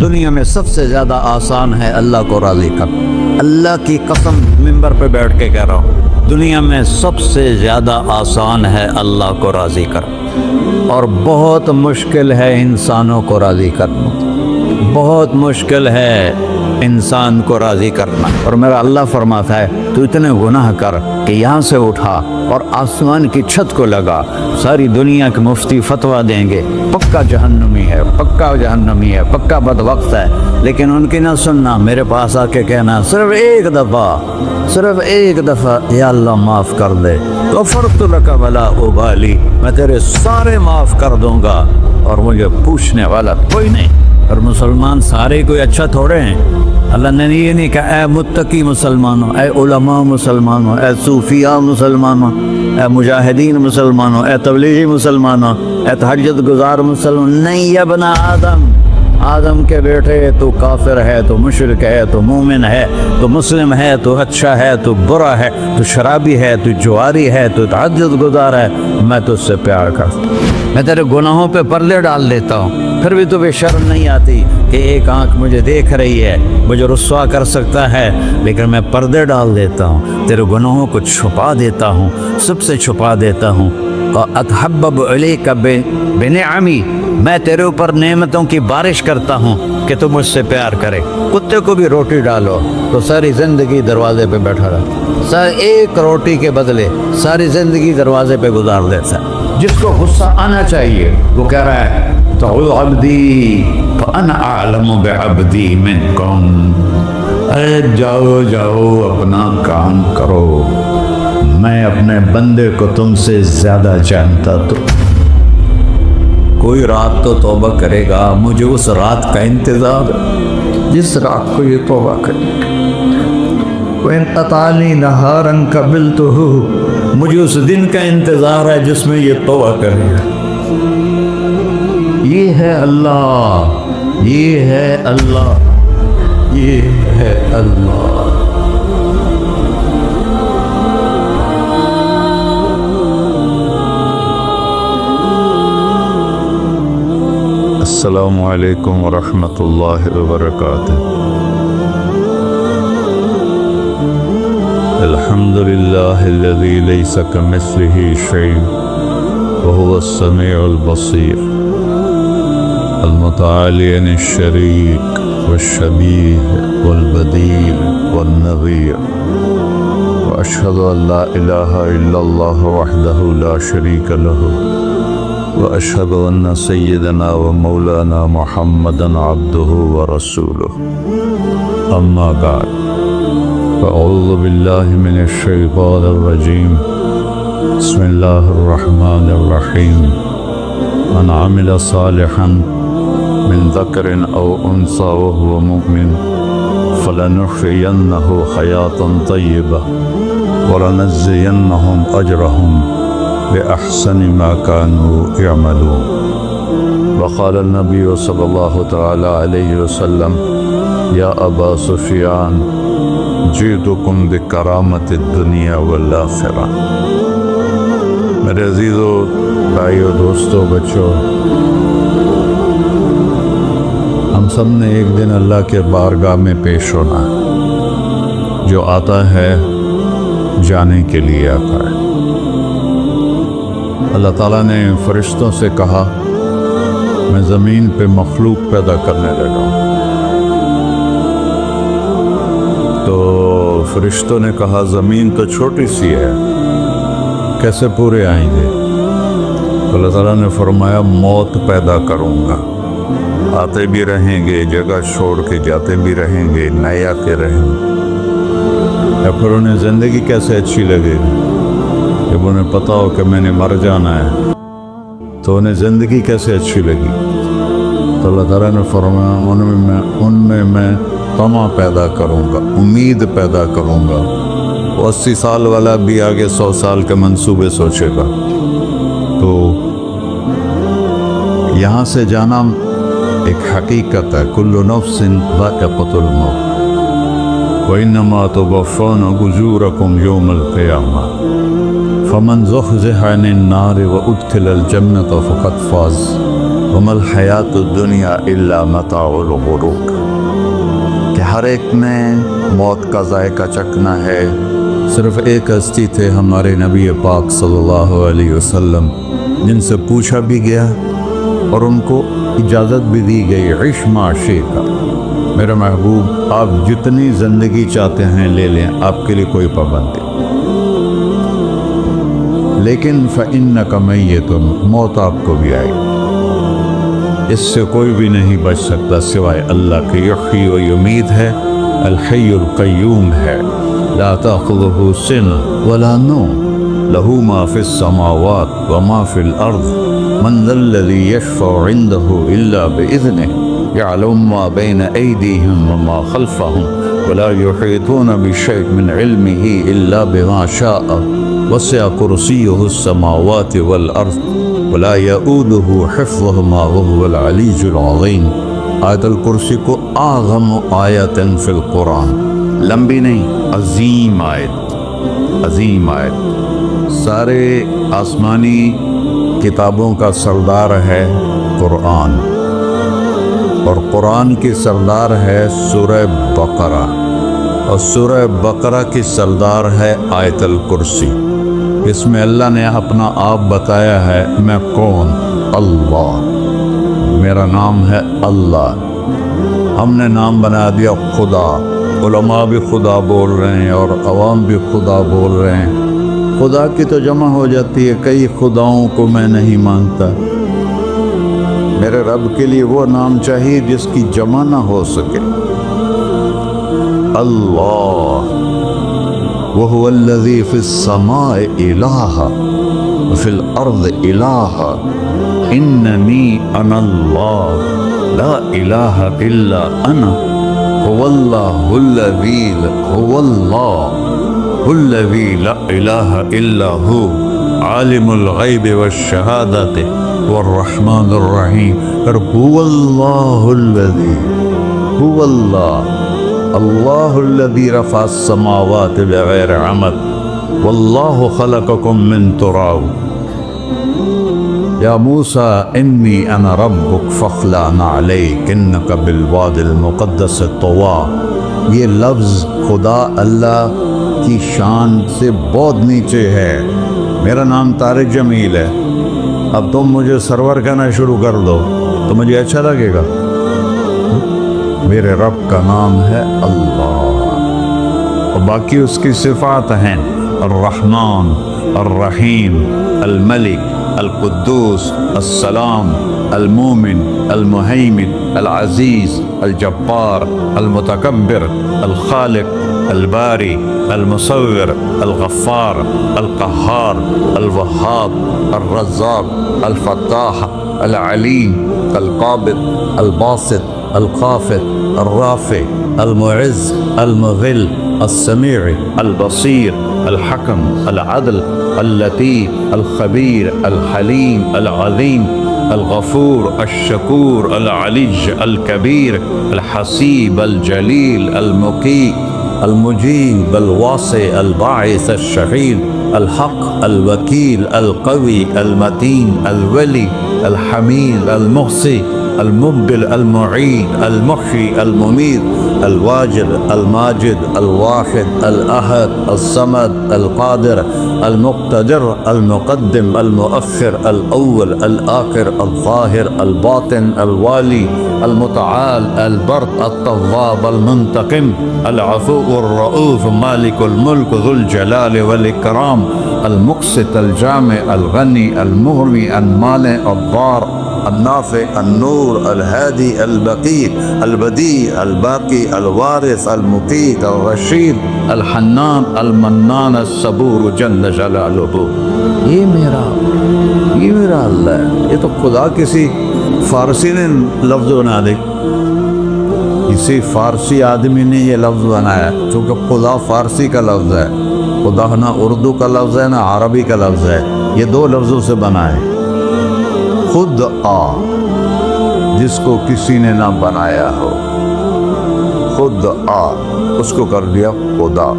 دنیا میں سب سے زیادہ آسان ہے اللہ کو راضی کرنا۔ اللہ کی قسم ممبر پہ بیٹھ کے کہہ رہا ہوں، دنیا میں سب سے زیادہ آسان ہے اللہ کو راضی کرنا، اور بہت مشکل ہے انسانوں کو راضی کرنا، بہت مشکل ہے انسان کو راضی کرنا۔ اور میرا اللہ فرماتا ہے تو اتنے گناہ کر کہ یہاں سے اٹھا اور آسمان کی چھت کو لگا، ساری دنیا کے مفتی فتویٰ دیں گے پکا جہنمی ہے، پکا جہنمی ہے، پکا بدبخت ہے، لیکن ان کی نہ سننا، میرے پاس آ کے کہنا صرف ایک دفعہ یا اللہ معاف کر دے، غفرت لک ولا ابالی، میں تیرے سارے معاف کر دوں گا اور مجھے پوچھنے والا کوئی نہیں۔ اور مسلمان سارے کوئی اچھا تھوڑے ہیں، اللہ نے یہ نہیں کہا اے متقی مسلمانوں، اے علماء مسلمانوں، اے صوفیاء مسلمانوں، اے مجاہدین مسلمانوں، اے تبلیغی مسلمانوں، اے تہجد گزار مسلمان، نہیں یا ابن آدم کے بیٹے، تو کافر ہے، تو مشرک ہے، تو مومن ہے، تو مسلم ہے، تو اچھا ہے، تو برا ہے، تو شرابی ہے، تو جواری ہے، تو تہجد گزار ہے، میں تجھ سے پیار کرتا ہوں، میں تیرے گناہوں پہ پردے ڈال دیتا ہوں، پھر بھی تو بے شرم نہیں آتی کہ ایک آنکھ مجھے دیکھ رہی ہے، مجھے رسوا کر سکتا ہے، لیکن میں پردے ڈال دیتا ہوں، تیرے گناہوں کو چھپا دیتا ہوں، سب سے چھپا دیتا ہوں۔ اتحبب علیک بنعمی، میں تیرے اوپر نعمتوں کی بارش کرتا ہوں کہ تو مجھ سے پیار کرے۔ کتے کو بھی روٹی ڈالو تو ساری زندگی دروازے پہ بیٹھا رہا، ایک روٹی کے بدلے ساری زندگی دروازے پہ گزار دیتا ہے۔ جس کو غصہ آنا چاہیے وہ کہہ رہا ہے تو عبدی فانا اعلم بعبدی منکم، اے جاؤ اپنا کام کرو، میں اپنے بندے کو تم سے زیادہ جانتا۔ تو کوئی رات تو توبہ کرے گا، مجھے اس رات کا انتظار جس رات کو یہ توبہ کرے گا۔ وَإِنْ قَطَعَنِي نَهَارًا قَبِلْتُهُ، مجھے اس دن کا انتظار ہے جس میں یہ توبہ کرے گا۔ یہ ہے اللہ، یہ ہے اللہ، یہ ہے اللہ۔ السلام علیکم ورحمۃ اللہ وبرکاتہ۔ الحمد للہ الذی لیس کمثلہ شیء وهو السمیع البصیر، المتعالی عن الشریک والشبیہ والبدیل والنظیر، واشہد ان لا الہ الا اللہ وحدہ لا شریک لہ، واشہد ان سیدنا و مولانا محمدا عبدہ ورسولہ، اما بعد فاعوذ باللہ من الشیطان الرجیم، بسم اللہ الرحمن الرحیم، من عمل صالحا من ذکر او انثى وهو مؤمن فلنحيينه حياة طيبة ولنجزينهم أجرهم بأحسن ما كانوا يعملون۔ وقال النبي صلى الله تعالى عليه وسلم يا أبا سفيان جئتكم بكرامة الدنيا والآخرة۔ میرے عزیزو، بھائیو، دوستو، بچوں، ہم سب نے ایک دن اللہ کے بارگاہ میں پیش ہونا ہے، جو آتا ہے جانے کے لیے آتا ہے۔ اللہ تعالیٰ نے فرشتوں سے کہا میں زمین پہ مخلوق پیدا کرنے لگا ہوں، تو فرشتوں نے کہا زمین تو چھوٹی سی ہے، کیسے پورے آئیں گے؟ تو اللہ تعالیٰ نے فرمایا موت پیدا کروں گا، آتے بھی رہیں گے، جگہ چھوڑ کے جاتے بھی رہیں گے، نئے آتے رہیں گے۔ یا پھر انہیں زندگی کیسے اچھی لگے گی؟ جب انہیں پتہ ہو کہ میں نے مر جانا ہے تو انہیں زندگی کیسے اچھی لگی؟ تو اللہ تعالیٰ نے فرمایا ان میں میں طمع پیدا کروں گا، امید پیدا کروں گا۔ وہ 80 سال والا بھی آگے 100 سال کے منصوبے سوچے گا۔ تو یہاں سے جانا ایک حقیقت ہے، کل نفس ذائقۃ الموت وانما توفون اجورکم یوم القیامہ، فمن زحزح عن النار وادخل الجنة فقد فاز وما الحیات الدنیا الا متاع الغرور، کہ ہر ایک نے موت کا ذائقہ چکھنا ہے۔ صرف ایک ہستی تھے ہمارے نبی پاک صلی اللہ علیہ وسلم، جن سے پوچھا بھی گیا اور ان کو اجازت بھی دی گئی، عش ما شئت، میرے محبوب آپ جتنی زندگی چاہتے ہیں لے لیں، آپ کے لیے کوئی پابندی، لیکن فإنک میت، موت آپ کو بھی آئے گی، اس سے کوئی بھی نہیں بچ سکتا سوائے اللہ کے۔ یحیی و یمیت ہے، الحی القیوم ہے، لا تأخذہ سنۃ ولا نوم، لہ ما فی السماوات وما فی الارض، من ذا الذی یشفع عنده الا بإذنہ، يعلم ما بين أيديهم وما خلفهم ولا يحيطون بشيء من علمه إلا بما شاء، وسع كرسيه السماوات والأرض ولا يؤوده حفظهما وهو العلي العظيم۔ آیت الکرسی کو اعظم آیت فی القرآن، لمبی نہیں، عظیم آیت، عظیم آیت۔ سارے آسمانی کتابوں کا سردار ہے قرآن، اور قرآن کی سردار ہے سورہ بقرہ، اور سورہ بقرہ کی سردار ہے آیت الکرسی۔ اس میں اللہ نے اپنا آپ بتایا ہے، میں کون؟ اللہ، میرا نام ہے اللہ۔ ہم نے نام بنا دیا خدا، علماء بھی خدا بول رہے ہیں اور عوام بھی خدا بول رہے ہیں۔ خدا کی تو جمع ہو جاتی ہے، کئی خداؤں کو میں نہیں مانتا، میرے رب کے لیے وہ نام چاہیے جس کی جمع نہ ہو سکے۔ اللہ، وہو الذی فی السماء الہ وفی الارض الہ، اننی انا اللہ لا الہ الا انا، هو اللہ الذی لا الہ الا ہو، عالم الغیب والشہادۃ والرحمن الرحیم۔ هو اللہ الذی، هو اللہ، اللہ الذی رفع السماوات بغیر عمد، واللہ خلقکم من تراب۔ یا موسیٰ انی انا ربک فاخلع نعلیک انک بالوادی المقدس طویٰ۔ یہ لفظ خدا اللہ کی شان سے بہت نیچے ہے۔ میرا نام طارق جمیل ہے، اب تم مجھے سرور کہنا شروع کر دو تو مجھے اچھا لگے گا؟ میرے رب کا نام ہے اللہ، اور باقی اس کی صفات ہیں، الرحمن، الرحیم، الملک، القدوس، السلام، المومن، المہیمن، العزیز، الجبار، المتکبر، الخالق، الباری، المصور، الغفار، القہار، الوہاب، الرزاق، الفتاح، العلیم، القابض، الباسط، الخافض، الرافع، المعز، المذل، السمیع، البصیر، الحکم، العدل، اللطیف، الخبیر، الحلیم، العظیم، الغفور، الشکور، العلی، الکبیر، الحسیب، الجلیل، المقیت، المجیب، الواسع، الباعث، الشفیع، الحق، الوکیل، القوی، المتین، الولی، الحمید، المحصی، المبدل، المعید، المحیی، الممیت، الواجد، الماجد، الواحد، الأحد، الصمد، القادر، المقتدر، المقدم، المؤخر، الأول، الآخر، الظاهر، الباطن، الوالي، المتعال، البر، التواب، المنتقم، العفو، الرؤوف، مالك الملك، ذو الجلال والإكرام، المقسط، الجامع، الغني، المغني، المانع، الضار، النافع، النور، الهادي، البقي، البديع، الباقي، الوارث، المقيت، الرشيد، الحنان، المنان، الصبور جل جلالہ۔ یہ میرا اللہ ہے۔ یہ تو خدا کسی فارسی نے لفظ بنا دے، کسی فارسی آدمی نے یہ لفظ بنایا، چونکہ خدا فارسی کا لفظ ہے، خدا نہ اردو کا لفظ ہے نہ عربی کا لفظ ہے، یہ دو لفظوں سے بنا ہے۔ خود آ، جس کو کسی نے نہ بنایا ہو، خود آ، اس کو کر دیا خدا،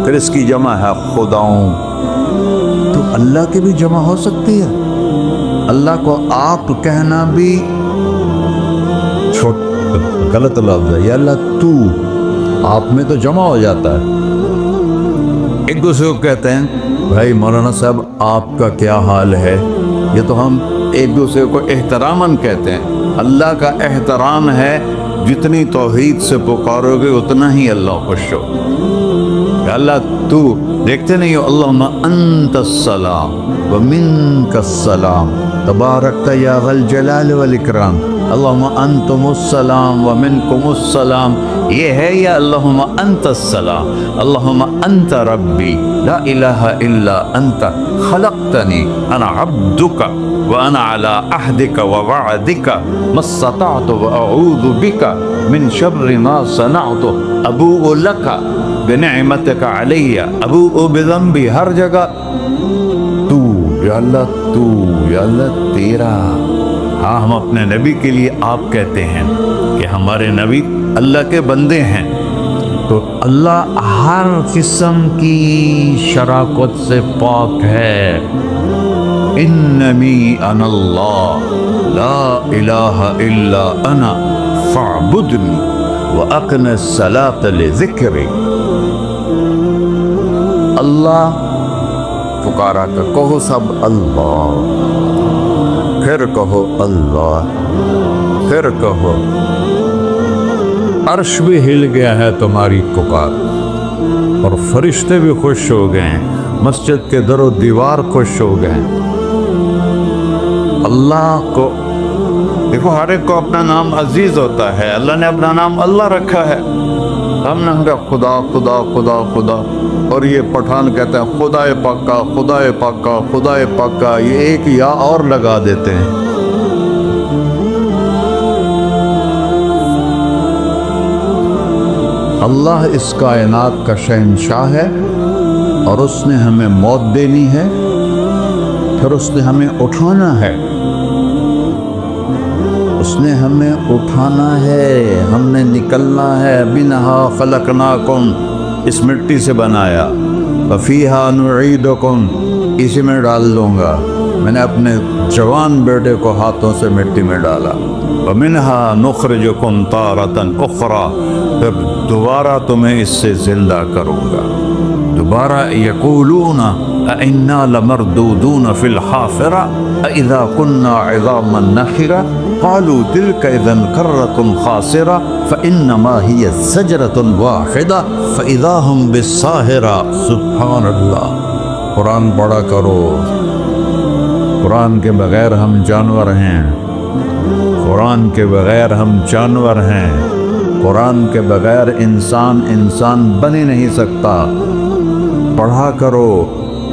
پھر اس کی جمع ہے خداؤں۔ تو اللہ کی بھی جمع ہو سکتی ہے؟ اللہ کو آپ کہنا بھی غلط لفظ ہے. یا اللہ تو، آپ میں تو جمع ہو جاتا ہے. ایک دوسرے کو کہتے ہیں بھائی مولانا صاحب آپ کا کیا حال ہے. یہ تو ہم ایک دوسرے کو احتراماً کہتے ہیں. اللہ کا احترام ہے جتنی توحید سے پکارو گے اتنا ہی اللہ خوش ہو. کہ اللہ تو دیکھتے نہیں ہو اللہم انت السلام ومنک السلام تبارکت یا ذا الجلال والاکرام. اللہم انتم السلام ومنکم السلام یہ ہے یا اللہم انت السلام اللہم انت ربی لا الہ الا انت خلقتنی انا عبدک وانا على عهدك ووعدك ما استطعت واعوذ بك من شر ما صنعت ابوء لك بنعمتك علی ابوء بذنبی. ہر جگہ تو یا اللہ تیرا. ہاں ہم اپنے نبی کے لیے آپ کہتے ہیں کہ ہمارے نبی اللہ کے بندے ہیں. تو اللہ ہر قسم کی شراکت سے پاک ہے. اننی انا اللہ لا الہ الا انا فاعبدنی واقم الصلاۃ لذکری. اللہ پکارا کر کہو سب اللہ، پھر کہو اللہ، پھر کہو. عرش بھی ہل گیا ہے تمہاری پکار اور فرشتے بھی خوش ہو گئے ہیں. مسجد کے در و دیوار خوش ہو گئے ہیں. اللہ کو دیکھو ہر ایک کو اپنا نام عزیز ہوتا ہے. اللہ نے اپنا نام اللہ رکھا ہے. ہم نے کہا خدا خدا خدا خدا اور یہ پٹھان کہتے ہیں خدا پاکا خدا پاکا خدا پاکا. یہ ایک یا اور لگا دیتے ہیں. اللہ اس کائنات کا شہنشاہ ہے اور اس نے ہمیں موت دینی ہے پھر اس نے ہمیں اٹھانا ہے. اس نے ہمیں اٹھانا ہے، ہم نے نکلنا ہے. منہا خلقناکم اس مٹی سے بنایا. وفیہا نعیدکم اسی میں ڈال دوں گا. میں نے اپنے جوان بیٹے کو ہاتھوں سے مٹی میں ڈالا. ومنہا نخرجکم تارۃ اخری پھر دوبارہ تمہیں اس سے زندہ کروں گا. دوبارہ یقولون اِنَّا لَمَرْدُودُونَ فِي الْحَافِرَةِ أَإِذَا كُنَّا عِظَامًا نَخِرَةً قالوا تلك اذن کرۃ خاسرہ فانما هي زجرۃ واحدہ فاذا هم بالساہرہ. سبحان اللہ. قرآن پڑھا کرو. قرآن کے بغیر ہم جانور ہیں. قرآن کے بغیر ہم جانور ہیں. قرآن کے بغیر انسان بن ہی نہیں سکتا. پڑھا کرو.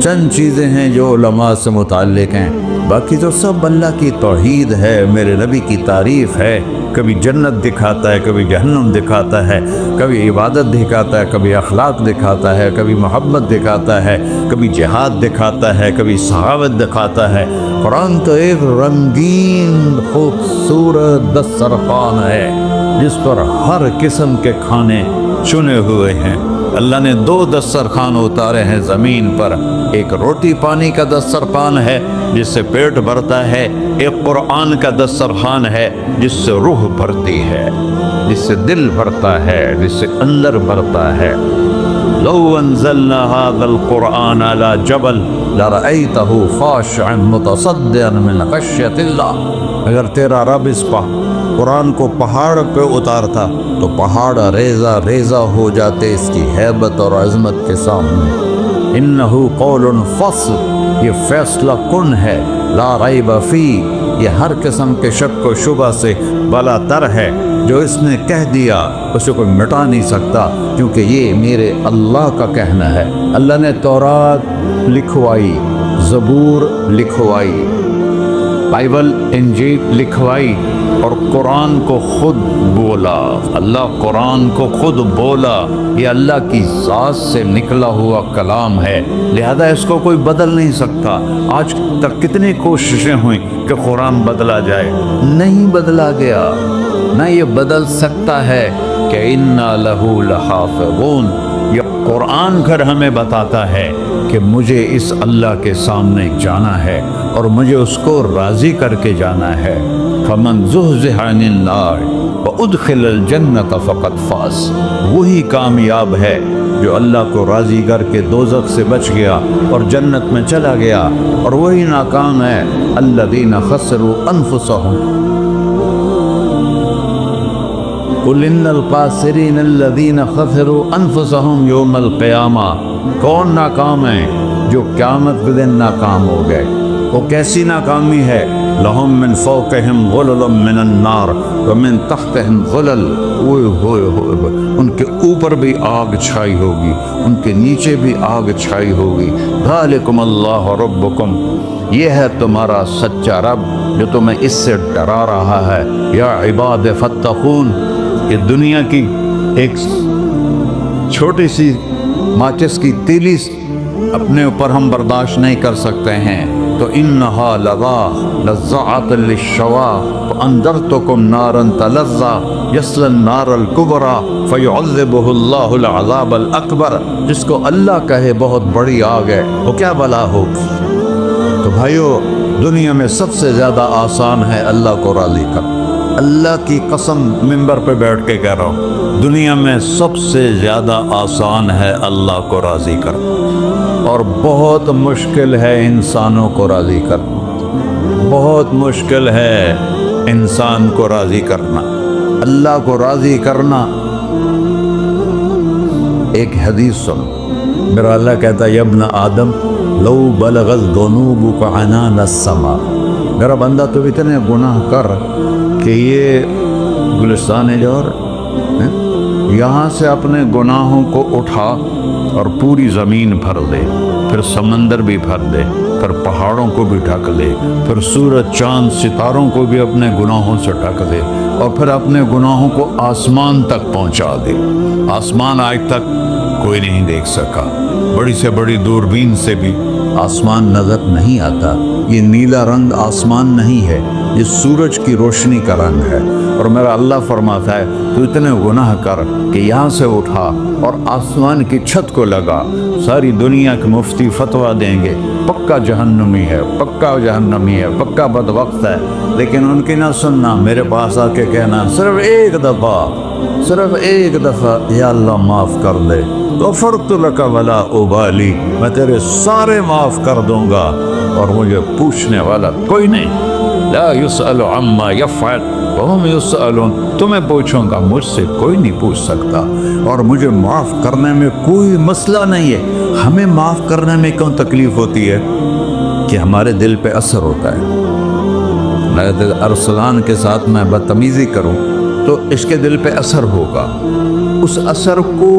چند چیزیں ہیں جو علماء سے متعلق ہیں، باقی تو سب اللہ کی توحید ہے، میرے نبی کی تعریف ہے. کبھی جنت دکھاتا ہے، کبھی جہنم دکھاتا ہے، کبھی عبادت دکھاتا ہے، کبھی اخلاق دکھاتا ہے، کبھی محبت دکھاتا ہے، کبھی جہاد دکھاتا ہے، کبھی سخاوت دکھاتا ہے. قرآن تو ایک رنگین خوبصورت دسترخوان ہے جس پر ہر قسم کے کھانے چنے ہوئے ہیں. اللہ نے 2 دسترخوان اتارے ہیں زمین پر. ایک روٹی پانی کا دسترخوان ہے جس سے پیٹ بھرتا ہے. ایک قرآن کا دسترخوان ہے جس سے روح بھرتی ہے، جس سے دل بھرتا ہے، جس سے اندر بھرتا ہے. لو انزلنا هذا القرآن على جبل لرأيته خاشعا متصدعا من خشية الله. اگر تیرا رب اس قرآن کو پہاڑ پہ اتارتا تو پہاڑ ریزہ ریزہ ہو جاتے اس کی ہیبت اور عظمت کے سامنے. انہ قول فصل یہ فیصلہ کن ہے. لا ریب فی یہ ہر قسم کے شک و شبہ سے بلا تر ہے. جو اس نے کہہ دیا اسے کوئی مٹا نہیں سکتا کیونکہ یہ میرے اللہ کا کہنا ہے. اللہ نے تورات لکھوائی، زبور لکھوائی، بائبل انجیل لکھوائی اور قرآن کو خود بولا. اللہ قرآن کو خود بولا. یہ اللہ کی ذات سے نکلا ہوا کلام ہے، لہذا اس کو کوئی بدل نہیں سکتا. آج تک کتنی کوششیں ہوئیں کہ قرآن بدلا جائے، نہیں بدلا گیا. نہ یہ بدل سکتا ہے کہ اِنَّا لَهُ لَحَافِظُونَ. یہ قرآن گھر ہمیں بتاتا ہے کہ مجھے اس اللہ کے سامنے جانا ہے اور مجھے اس کو راضی کر کے جانا ہے۔ فمن زحزح عن النار وادخل الجنۃ فقد فاز، وہی کامیاب ہے جو اللہ کو راضی کر کے دوزخ سے بچ گیا اور جنت میں چلا گیا، اور وہی ناکام ہے الذین خسروا انفسهم قل ان الخاسرین الذین خسروا انفسهم یوم القیامہ۔ کون ناکام ہے؟ جو قیامت کے دن ناکام ہو گئے۔ وہ کیسی ناکامی ہے؟ لہم من فوقہم غلل من النار ومن تحتہم غلل، ان کے اوپر بھی آگ چھائی ہوگی، ان کے نیچے بھی آگ چھائی ہوگی۔ ذالکم اللہ ربکم، یہ ہے تمہارا سچا رب جو تمہیں اس سے ڈرا رہا ہے۔ یا عباد فاتقون، کہ دنیا کی ایک چھوٹی سی ماچس کی تیلی اپنے اوپر ہم برداشت نہیں کر سکتے ہیں، تو انہا لظی نزاعۃ للشوا فانذرتکم نارا تلظی یصلی النار الکبری فیعذبہ اللہ العذاب الاکبر، جس کو اللہ کہے بہت بڑی آگ ہے وہ کیا بلا ہوگی۔ تو بھائیو، دنیا میں سب سے زیادہ آسان ہے اللہ کو راضی کر۔ اللہ کی قسم ممبر پہ بیٹھ کے کہہ رہا ہوں، دنیا میں سب سے زیادہ آسان ہے اللہ کو راضی کر، اور بہت مشکل ہے انسانوں کو راضی کرنا، بہت مشکل ہے انسان کو راضی کرنا۔ اللہ کو راضی کرنا، ایک حدیث سن، میرا اللہ کہتا ہے یا ابن آدم لو بلغت ذنوبک عنان السماء، میرا بندہ تو اتنے گناہ کر کہ یہ گلستان جوہر یہاں سے اپنے گناہوں کو اٹھا اور پوری زمین بھر دے، پھر سمندر بھی بھر دے، پھر پہاڑوں کو بھی ڈھک دے، پھر سورج چاند ستاروں کو بھی اپنے گناہوں سے ڈھک دے، اور پھر اپنے گناہوں کو آسمان تک پہنچا دے۔ آسمان آج تک کوئی نہیں دیکھ سکا، بڑی سے بڑی دوربین سے بھی آسمان نظر نہیں آتا۔ یہ نیلا رنگ آسمان نہیں ہے، یہ سورج کی روشنی کا رنگ ہے۔ اور میرا اللہ فرماتا ہے تو اتنے گناہ کر کہ یہاں سے اٹھا اور آسمان کی چھت کو لگا، ساری دنیا کے مفتی فتویٰ دیں گے پکا جہنمی ہے، پکا جہنمی ہے، پکا بدبخت ہے، لیکن ان کی نہ سننا، میرے پاس آ کے کہنا صرف ایک دفعہ یا اللہ معاف کر دے، غفرت لک ولا ابالی، میں تیرے سارے معاف کر دوں گا اور مجھے پوچھنے والا کوئی نہیں۔ لا یسأل عما یفعل وهم یسألون، تمہیں پوچھوں گا، مجھ سے کوئی نہیں پوچھ سکتا، اور مجھے معاف کرنے میں کوئی مسئلہ نہیں ہے۔ ہمیں معاف کرنے میں کیوں تکلیف ہوتی ہے؟ کہ ہمارے دل پہ اثر ہوتا ہے۔ اگر ارسلان کے ساتھ میں بدتمیزی کروں تو اس کے دل پہ اثر ہوگا، اس اثر کو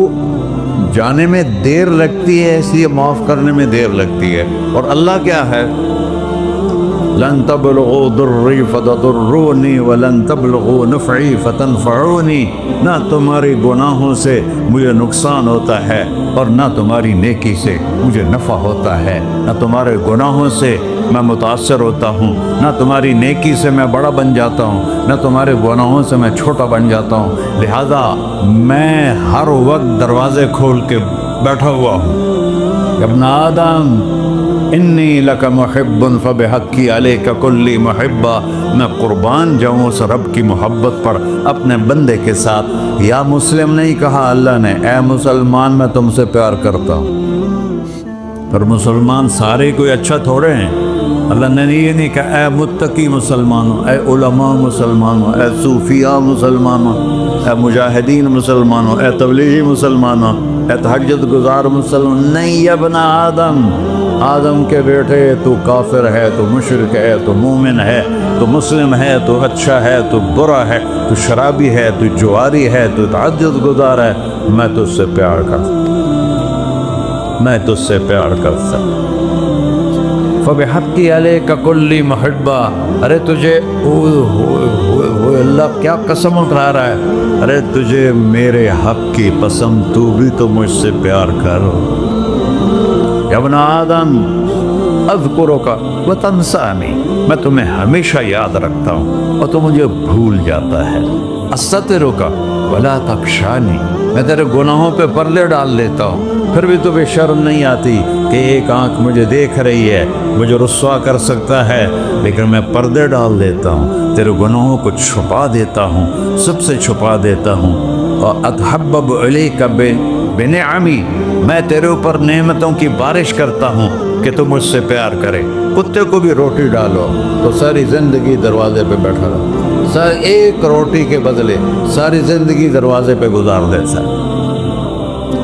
جانے میں دیر لگتی ہے، اس لیے معاف کرنے میں دیر لگتی ہے۔ اور اللہ کیا ہے؟ لن تبلغوا ضری فتضرونی ولن تبلغوا نفعی فتنفعونی، نہ تمہاری گناہوں سے مجھے نقصان ہوتا ہے اور نہ تمہاری نیکی سے مجھے نفع ہوتا ہے، نہ تمہارے گناہوں سے میں متاثر ہوتا ہوں، نہ تمہاری نیکی سے میں بڑا بن جاتا ہوں، نہ تمہارے گناہوں سے میں چھوٹا بن جاتا ہوں، لہذا میں ہر وقت دروازے کھول کے بیٹھا ہوا ہوں۔ ابن آدم انی لک محب فبحقی علیک کلی محبہ، میں قربان جاؤں اس رب کی محبت پر اپنے بندے کے ساتھ۔ یا مسلم نہیں کہا اللہ نے، اے مسلمان میں تم سے پیار کرتا ہوں۔ پر مسلمان سارے کوئی اچھا تھوڑے ہیں، اللہ نے یہ نہیں کہا اے متقی مسلمانوں، اے علماء مسلمانوں، اے صوفیاء مسلمانوں، اے مجاہدین مسلمانوں، اے تبلیغی مسلمانوں، اے تہجد گزار مسلمان، نہیں یا ابن آدم، آدم کے بیٹے، تو کافر ہے، تو مشرک ہے، تو مومن ہے، تو مسلم ہے، تو اچھا ہے، تو برا ہے، تو شرابی ہے، تو جواری ہے، تو تہجد گزار ہے، میں تجھ سے پیار کرتا ہوں، میں تجھ سے پیار کرتا ہوں۔ فبحقی علیک کلی محبہ، ارے تجھے اوہ اللہ کیا قسم اٹھا رہا ہے، ارے تجھے میرے حق کی قسم، تو بھی تو مجھ سے پیار کر۔ یا ابن آدم اذکرک وتنسانی، میں تمہیں ہمیشہ یاد رکھتا ہوں اور تو مجھے بھول جاتا ہے۔ استترک ولا تخشانی، میں تیرے گناہوں پہ پردے ڈال لیتا ہوں پھر بھی تمہیں شرم نہیں آتی کہ ایک آنکھ مجھے دیکھ رہی ہے، مجھے رسوا کر سکتا ہے، لیکن میں پردے ڈال دیتا ہوں، تیرے گناہوں کو چھپا دیتا ہوں، سب سے چھپا دیتا ہوں۔ اور اتحبب علیک بنعمی، میں تیرے اوپر نعمتوں کی بارش کرتا ہوں کہ تم مجھ سے پیار کرے۔ کتے کو بھی روٹی ڈالو تو ساری زندگی دروازے پہ بیٹھا رہا، سر ایک روٹی کے بدلے ساری زندگی دروازے پہ گزار دیتا ہے۔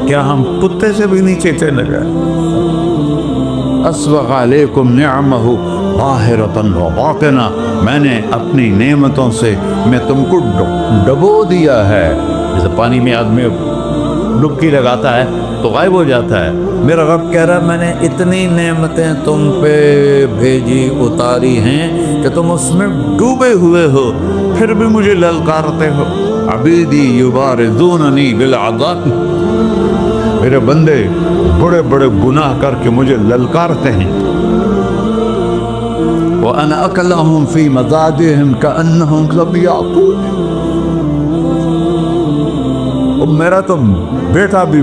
کیا ہم کتے سے بھی نیچے چلے گئے؟ اسبغ علیکم نعمہ ظاہرۃ و باطنہ، میں نے اپنی نعمتوں سے میں تم کو ڈبو دیا ہے۔ جیسے پانی میں آدمی ڈبکی لگاتا ہے تو غائب ہو جاتا ہے، میرا رب کہہ رہا ہے میں نے اتنی نعمتیں تم پہ بھیجی اتاری ہیں کہ تم اس میں ڈوبے ہوئے ہو، پھر بھی مجھے للکارتے ہو۔ عبیدی یبارزوننی بالعذاب، میرے بندے بڑے بڑے گناہ کر کے مجھے للکارتے ہیں۔ وَأَنَا أَكْلَهُمْ فِي مَزَاجِهِمْ كَأَنَّهُمْ لَمْ يَعْقُونَ، میرا تو بیٹا بھی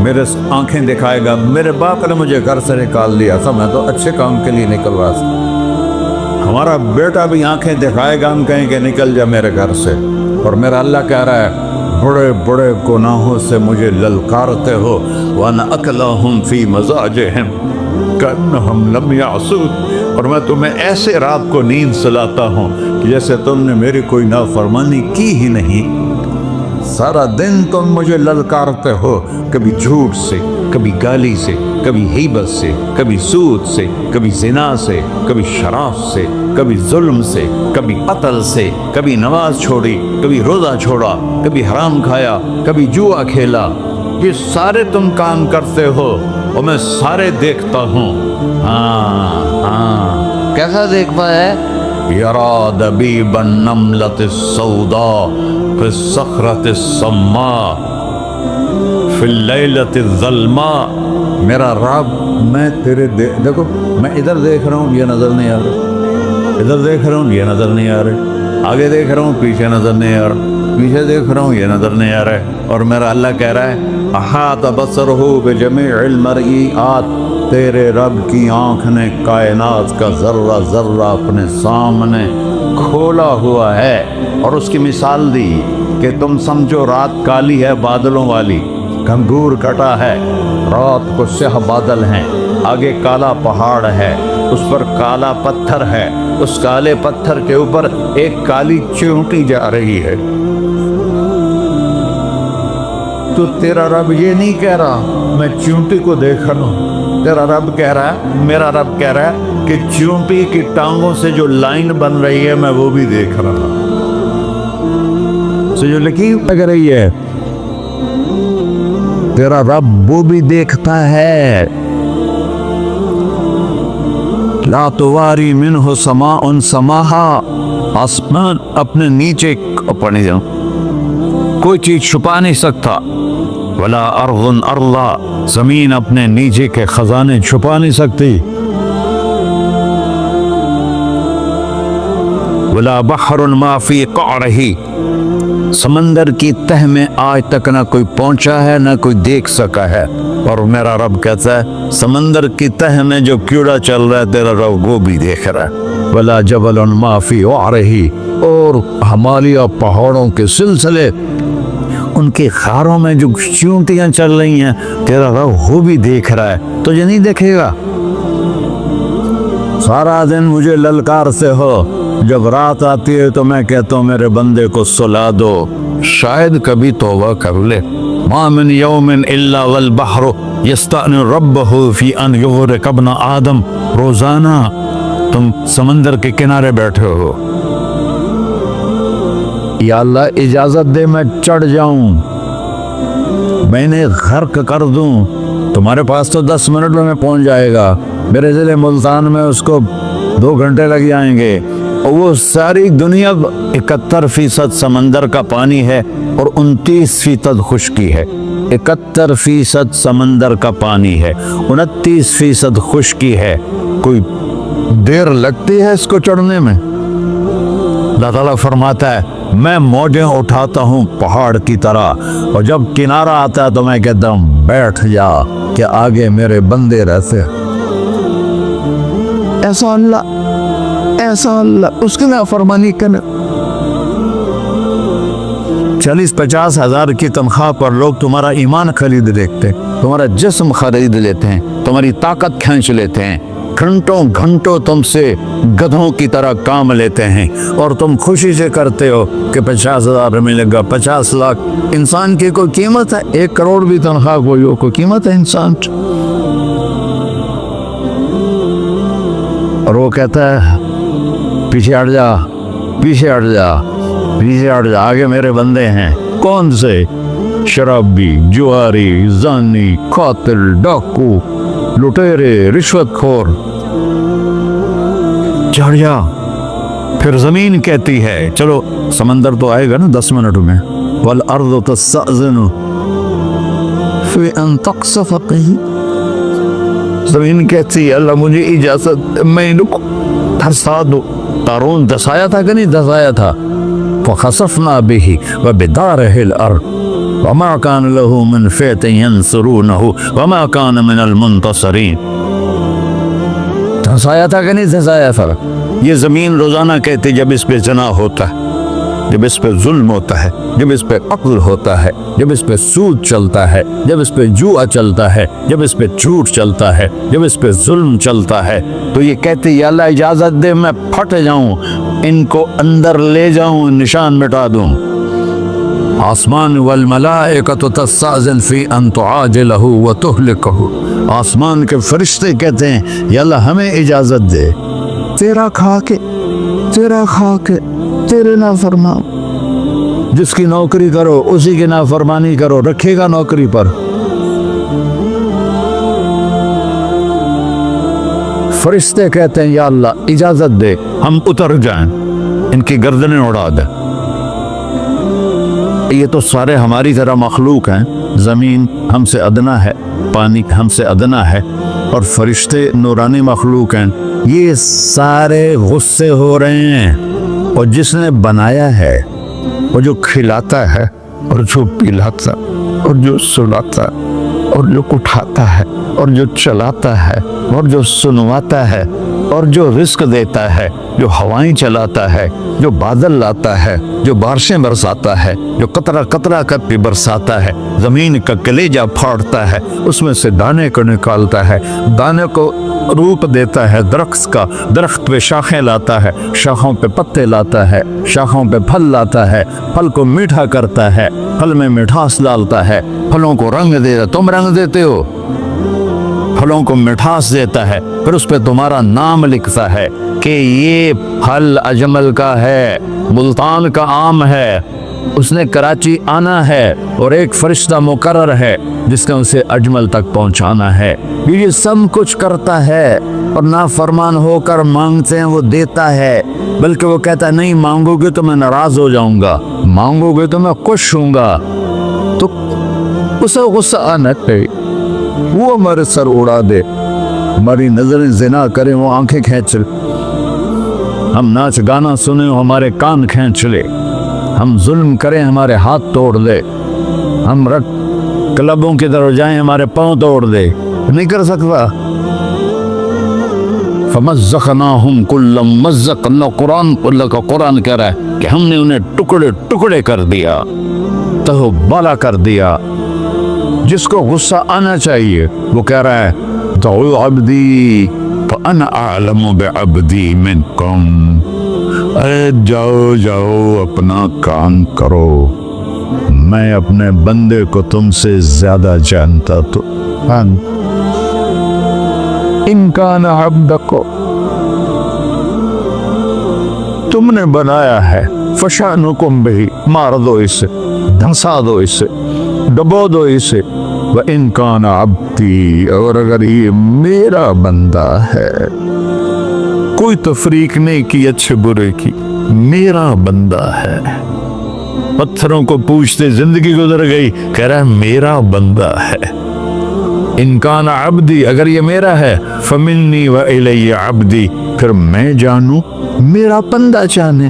میرے آنکھیں دکھائے گا، میرے باپ نے مجھے گھر سے نکال دیا تھا، میں تو اچھے کام کے لیے نکل رہا تھا، ہمارا بیٹا بھی آنکھیں دکھائے گا، ہم کہیں کہ نکل جا میرے گھر سے۔ اور میرا اللہ کہہ رہا ہے بڑے بڑے گناہوں سے مجھے للکارتے ہو۔ وَأَنَا أَكْلَهُمْ فِي مَزَاجِهِمْ كَأَنَّهُمْ لَمْ يَعْصُونَ، اور میں تمہیں ایسے رات کو نیند سلاتا ہوں کہ جیسے تم نے میری کوئی نافرمانی کی ہی نہیں۔ سارا دن تم مجھے للکارتے ہو، کبھی جھوٹ سے، کبھی گالی سے، کبھی غیبت سے، کبھی سود سے، کبھی زنا سے، کبھی شراب سے، کبھی ظلم سے، کبھی قتل سے، کبھی نماز چھوڑی، کبھی روزہ چھوڑا، کبھی حرام کھایا، کبھی جوا کھیلا۔ یہ سارے تم کام کرتے ہو اور میں سارے دیکھتا ہوں۔ ہاں کیسا دیکھتا ہے؟ یرا دبیب النملۃ السوداء فی الصخرۃ الصماء فی اللیلۃ الظلماء، میرا رب میں تیرے دیکھو، میں ادھر دیکھ رہا ہوں یہ نظر نہیں آ رہا، ادھر دیکھ رہا ہوں یہ نظر نہیں آ رہے، آگے دیکھ رہا ہوں پیچھے نظر نہیں آ رہا، پیچھے دیکھ رہا ہوں یہ نظر نہیں آ رہا ہے، اور میرا اللہ کہہ رہا ہے احاط بصرہ بجمیع المرئیات، تیرے رب کی آنکھ نے کائنات کا ذرہ ذرہ اپنے سامنے کھولا ہوا ہے۔ اور اس کی مثال دی کہ تم سمجھو رات کالی ہے بادلوں والی، گھنگور کٹا ہے، رات کو سیاہ بادل ہیں، آگے کالا پہاڑ ہے، اس پر کالا پتھر ہے، اس کالے پتھر کے اوپر ایک کالی چیونٹی جا رہی ہے۔ تو تیرا رب یہ نہیں کہہ رہا میں چیونٹی کو دیکھ رہا ہوں، تیرا رب کہہ رہا ہے، میرا رب کہہ رہا ہے کہ چیونٹی کی ٹانگوں سے جو لائن بن رہی ہے میں وہ بھی دیکھ رہا ہوں، جو لکیر لگ رہی ہے تیرا رب وہ بھی دیکھتا ہے۔ لا تواری منہ سماء سماہا، آسمان اپنے نیچے پڑھنے جاؤں کوئی چیز چھپا نہیں سکتا، ولا ارض ارضا، زمین اپنے نیچے کے خزانے چھپا نہیں سکتی، ولا بحر ما فی قعرہ، سمندر کی تہ میں آج تک نہ کوئی پہنچا ہے نہ کوئی دیکھ سکا ہے، اور میرا رب کہتا ہے سمندر کی تہ میں جو کیڑا چل رہا ہے تیرا رب وہ بھی دیکھ رہا ہے، ولا جبل ما فی وعرہ، اور ہمالیہ پہاڑوں کے سلسلے ان کی خاروں میں جو چیونٹیاں چل رہی ہیں تیرا رب وہ بھی دیکھ رہا ہے، تجھے نہیں دیکھے گا؟ سارا دن مجھے للکار سے ہو، جب رات آتی ہے تو میں کہتا ہوں میرے بندے کو سلا دو، شاید کبھی توبہ کر لے۔ ما من یوم الا والبحر یستأن ربہ فی ان یغرق ابن آدم، روزانہ تم سمندر کے کنارے بیٹھے ہو، یا اللہ اجازت دے میں چڑھ جاؤں، میں نے غرق کر دوں، تمہارے پاس تو 10 منٹ میں پہنچ جائے گا، میرے ضلع ملتان میں اس کو 2 گھنٹے لگ جائیں گے، اور وہ ساری دنیا 71% سمندر کا پانی ہے اور 29% خشکی ہے، 71% سمندر کا پانی ہے، 29% خشکی ہے، کوئی دیر لگتی ہے اس کو چڑھنے میں؟ اللہ تعالیٰ فرماتا ہے میں موجیں اٹھاتا ہوں پہاڑ کی طرح، اور جب کنارہ آتا ہے تو میں کہتا ہوں بیٹھ جا کہ آگے میرے بندے رہتے۔ ایسا اللہ اس کی نافرمانی کرنا۔ 40-50 ہزار کی تنخواہ پر لوگ تمہارا ایمان خرید لیتے ہیں، تمہارا جسم خرید لیتے ہیں، تمہاری طاقت کھینچ لیتے ہیں، گھنٹوں تم سے گدھوں کی طرح کام لیتے ہیں، اور تم خوشی سے کرتے ہو کہ 50 ہزار ملے گا، 50 لاکھ۔ انسان کی کوئی قیمت ہے؟ 1 کروڑ بھی تنخواہ کوئی قیمت ہے انسان؟ اور وہ کہتا ہے پیچھے ہٹ جا، پیچھے ہٹ جا، پیچھے ہٹ جا، آگے میرے بندے ہیں۔ کون سے؟ شرابی، جواری، زانی، قاتل، ڈاکو، لٹیرے، رشوت خور۔ چڑھ جا۔ پھر زمین کہتی ہے، چلو سمندر تو آئے گا نا 10 منٹ میں، والارض تستأذن فی ان تقصف قیل۔ زمین کہتی ہے اللہ مجھے اجازت، میں ان کو دھسا دو۔ قارون دھسایا تھا کہ نہیں دھسایا تھا؟ فخسفنا به وبداره الارض وما كان له من فئة ينصرونه وما كان من المنتصرين۔ دھسایا تھا کہ نہیں دھسایا تھا؟ یہ زمین روزانہ کہتی جب اس پہ زنا ہوتا ہے، جب اس پہ ظلم ہوتا ہے، جب اس پہ قتل ہوتا ہے، جب اس پہ سود چلتا ہے، جب اس پہ جوا چلتا ہے، جب اس پہ جھوٹ چلتا ہے، جب اس پہ ظلم چلتا ہے، تو یہ کہتی یا اللہ اجازت دے میں پھٹ جاؤں، ان کو اندر لے جاؤں، نشان مٹا دوں۔ آسمان والملائکۃ تستأذن فی ان تعاجلہ وتہلکہ۔ آسمان کے فرشتے کہتے ہیں یا اللہ ہمیں اجازت دے، تیرا کھا کے تیرے نافرمان، جس کی نوکری کرو اسی کی نافرمانی کرو، رکھے گا نوکری پر؟ فرشتے کہتے ہیں یا اللہ اجازت دے ہم اتر جائیں، ان کی گردنیں اڑا دیں۔ یہ تو سارے ہماری طرح مخلوق ہیں، زمین ہم سے ادنا ہے، پانی ہم سے ادنا ہے، اور فرشتے نورانی مخلوق ہیں، یہ سارے غصے ہو رہے ہیں۔ اور جس نے بنایا ہے، اور جو کھلاتا ہے، اور جو پلاتا، اور جو سلاتا، اور جو اٹھاتا ہے، اور جو چلاتا ہے، اور جو سنواتا ہے، اور جو رزق دیتا ہے، جو ہوائیں چلاتا ہے، جو بادل لاتا ہے، جو بارشیں برساتا ہے، جو قطرہ قطرہ کر کے برساتا ہے، زمین کا کلیجہ پھاڑتا ہے، اس میں سے دانے کو نکالتا ہے، دانے کو روپ دیتا ہے درخت کا، درخت پہ شاخیں لاتا ہے، شاخوں پہ پتے لاتا ہے، شاخوں پہ پھل لاتا ہے، پھل کو میٹھا کرتا ہے، پھل میں مٹھاس ڈالتا ہے، پھلوں کو رنگ دیتا، تم رنگ دیتے ہو، پھلوں کو مٹھاس دیتا ہے، پھر اس پہ تمہارا نام لکھتا ہے کہ یہ پھل اجمل کا ہے، ملتان کا آم ہے، اس نے کراچی آنا ہے، اور ایک فرشتہ مقرر ہے جس نے اسے اجمل تک پہنچانا ہے۔ یہ سب کچھ کرتا ہے، اور نافرمان ہو کر مانگتے ہیں وہ دیتا ہے، بلکہ وہ کہتا ہے نہیں مانگو گے تو میں ناراض ہو جاؤں گا، مانگو گے تو میں خوش ہوں گا۔ تو اسے غصہ آنا چاہیے، وہ ہمارے سر اڑا دے، ہماری نظریں زنا کریں وہ آنکھیں کھینچ لے، ہم ناچ گانا سنیں وہ ہمارے کان کھینچ لے، ہم ظلم کریں ہمارے ہاتھ توڑ دے، ہم کلبوں کی طرف جائیں ہمارے پاؤں توڑ دے، نہیں کر سکتا۔ فَمَزَّقْنَاهُمْ كُلَّ مُمَزَّقٍ، اللہ کا قرآن کہہ رہا ہے کہ ہم نے انہیں ٹکڑے ٹکڑے کر دیا، تہو بالا کر دیا۔ جس کو غصہ آنا چاہیے وہ کہہ رہا ہے دعوا عبدی فانا اعلم بعبدی منکم، اے جاؤ جاؤ اپنا کام کرو، میں اپنے بندے کو تم سے زیادہ جانتا تو ان کان عبدکو، تم نے بنایا ہے، فشانکم بہی، مار دو اسے، دھنسا دو اسے، ڈبو دو اسے، وَإِن كَانَ عَبْدِي، اور اگر یہ میرا بندہ ہے، کوئی تفریق نہیں کی اچھے برے کی، میرا بندہ ہے۔ پتھروں کو پوچھتے زندگی گزر گئی، کہہ رہا ہے میرا بندہ ہے۔ ان کان عبدی، اگر یہ میرا ہے، فمنی و الی عبدی، پھر میں جانوں میرا بندہ جانے،